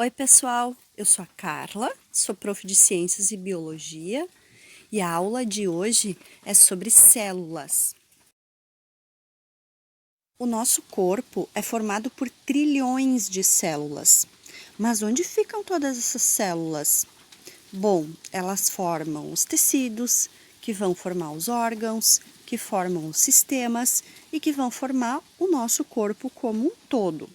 Oi, pessoal, eu sou a Carla, sou prof de Ciências e Biologia e a aula de hoje é sobre células. O nosso corpo é formado por trilhões de células, mas onde ficam todas essas células? Bom, elas formam os tecidos, que vão formar os órgãos, que formam os sistemas e que vão formar o nosso corpo como um todo.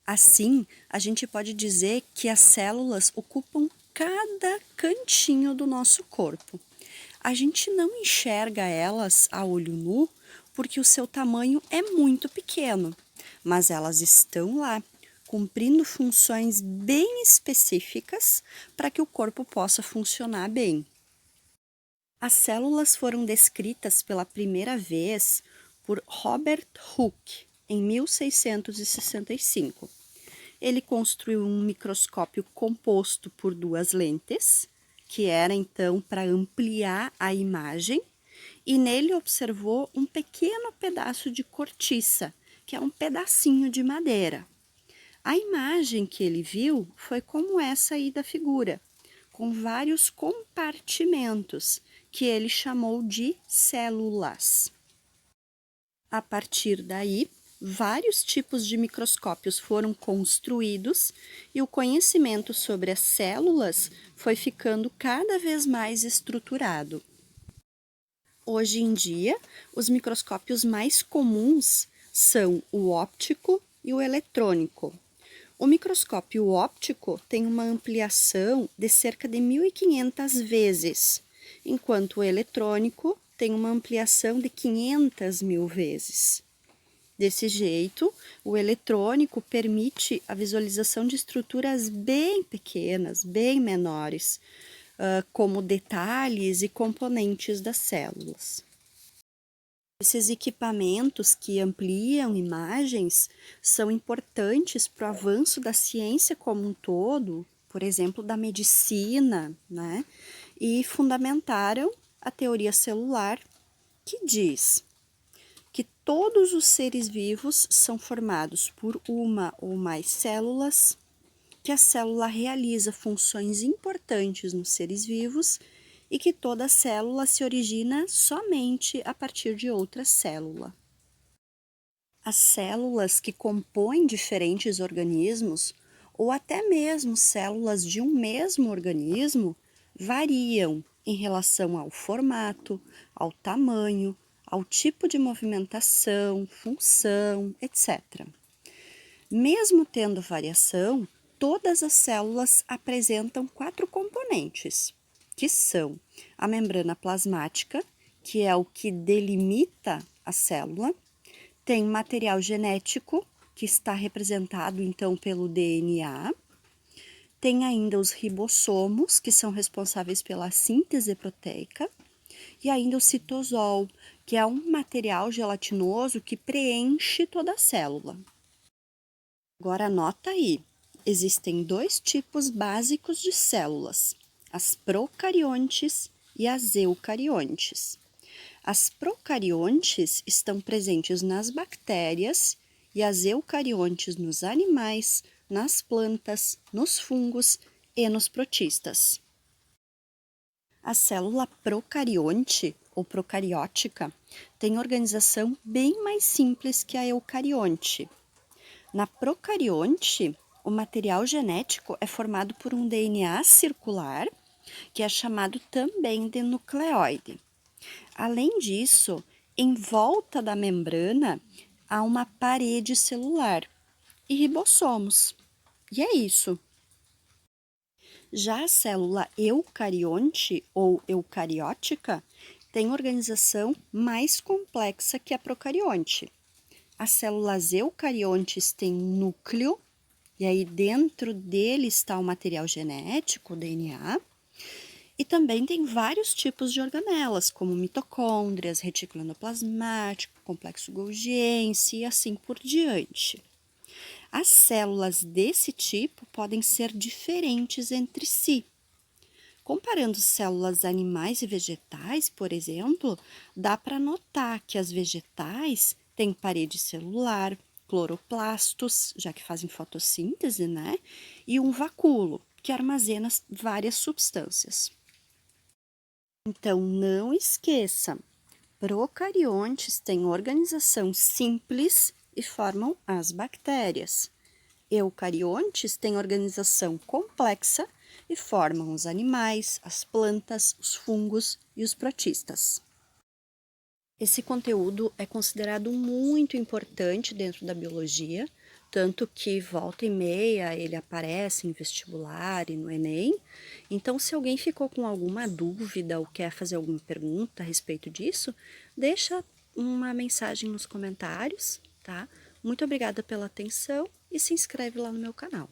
Assim, a gente pode dizer que as células ocupam cada cantinho do nosso corpo. A gente não enxerga elas a olho nu porque o seu tamanho é muito pequeno, mas elas estão lá, cumprindo funções bem específicas para que o corpo possa funcionar bem. As células foram descritas pela primeira vez por Robert Hooke em 1665. Ele construiu um microscópio composto por duas lentes, que era então para ampliar a imagem, e nele observou um pequeno pedaço de cortiça, que é um pedacinho de madeira. A imagem que ele viu foi como essa aí da figura, com vários compartimentos, que ele chamou de células. A partir daí, vários tipos de microscópios foram construídos e o conhecimento sobre as células foi ficando cada vez mais estruturado. Hoje em dia, os microscópios mais comuns são o óptico e o eletrônico. O microscópio óptico tem uma ampliação de cerca de 1.500 vezes, enquanto o eletrônico tem uma ampliação de 500.000 vezes. Desse jeito, o eletrônico permite a visualização de estruturas bem pequenas, bem menores, como detalhes e componentes das células. Esses equipamentos que ampliam imagens são importantes para o avanço da ciência como um todo, por exemplo, da medicina, né? E fundamentaram a teoria celular, que diz que todos os seres vivos são formados por uma ou mais células, que a célula realiza funções importantes nos seres vivos e que toda célula se origina somente a partir de outra célula. As células que compõem diferentes organismos, ou até mesmo células de um mesmo organismo, variam em relação ao formato, ao tamanho, ao tipo de movimentação, função, etc. Mesmo tendo variação, todas as células apresentam 4 componentes, que são a membrana plasmática, que é o que delimita a célula, tem material genético, que está representado então pelo DNA, tem ainda os ribossomos, que são responsáveis pela síntese proteica, e ainda o citosol, que é um material gelatinoso que preenche toda a célula. Agora anota aí, existem 2 tipos básicos de células, as procariontes e as eucariontes. As procariontes estão presentes nas bactérias e as eucariontes nos animais, nas plantas, nos fungos e nos protistas. A célula procarionte ou procariótica tem organização bem mais simples que a eucarionte. Na procarionte, o material genético é formado por um DNA circular, que é chamado também de nucleóide. Além disso, em volta da membrana há uma parede celular e ribossomos. E é isso. Já a célula eucarionte ou eucariótica tem organização mais complexa que a procarionte. As células eucariontes têm um núcleo, e aí dentro dele está o material genético, o DNA, e também tem vários tipos de organelas, como mitocôndrias, retículo endoplasmático, complexo golgiense e assim por diante. As células desse tipo podem ser diferentes entre si. Comparando células animais e vegetais, por exemplo, dá para notar que as vegetais têm parede celular, cloroplastos, já que fazem fotossíntese, né? E um vacúolo, que armazena várias substâncias. Então, não esqueça, procariontes têm organização simples e formam as bactérias. Eucariontes têm organização complexa e formam os animais, as plantas, os fungos e os protistas. Esse conteúdo é considerado muito importante dentro da biologia, tanto que volta e meia ele aparece em vestibular e no Enem. Então, se alguém ficou com alguma dúvida ou quer fazer alguma pergunta a respeito disso, deixa uma mensagem nos comentários, tá? Muito obrigada pela atenção e se inscreve lá no meu canal.